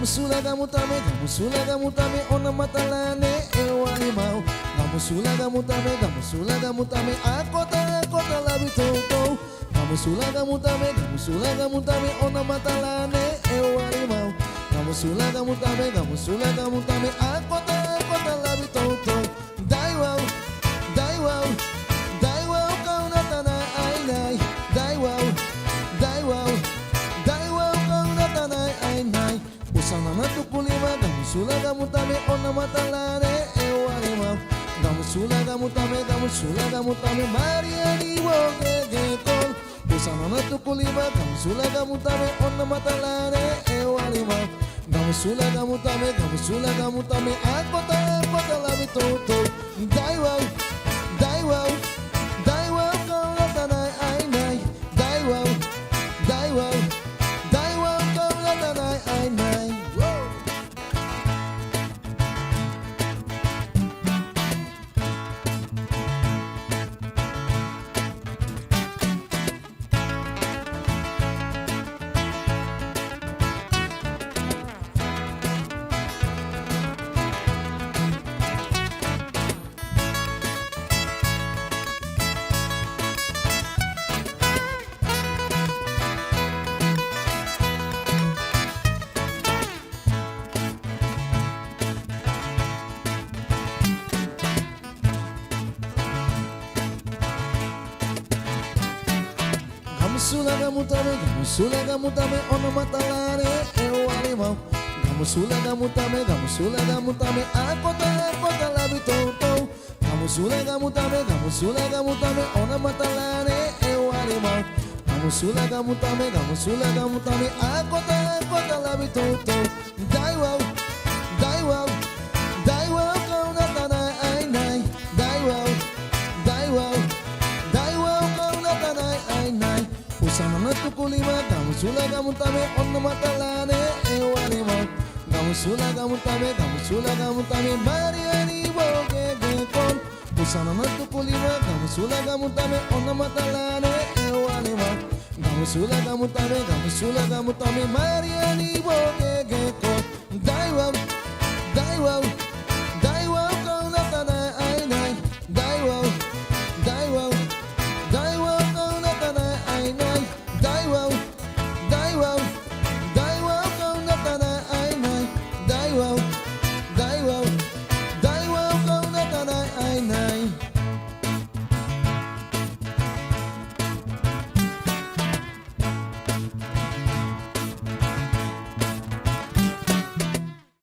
Gamusulaga mutame ona matalane ewalimau. Gamusulaga mutame akota labi toto. Gamusulaga mutame ona matalane ewalimau. Gamusulaga mutame akota labi toto. Daiwau kau natana ainai. Daiwau kau natana ainai. Usana natukulima gamusulaga mutame ona matalane ewalimau. Gamusulaga mutame mariani wogegekol. Usana natukulima gamusulaga mutame ona matalane ewalimau. Gamusulaga mutame akota labi toto. Daiwau kau natana ainai. Daiwau kau natana ainai. Gamusulaga mutame ona matalane ewalimau. Gamusulaga mutame akota labi toto. Gamusulaga mutame ona matalane ewalimau. Gamusulaga mutame akota labi toto. Daiwau kau natana ainai. Daiwau kau natana ainai. Usana natukulima gamusulaga mutame ona matalane ewalimau. Gamusulaga mutame mariani wogegekol. Usana natukulima gamusulaga mutame ona matalane ewalimau. Gamusulaga mutame mariani wogegekol. Daiwau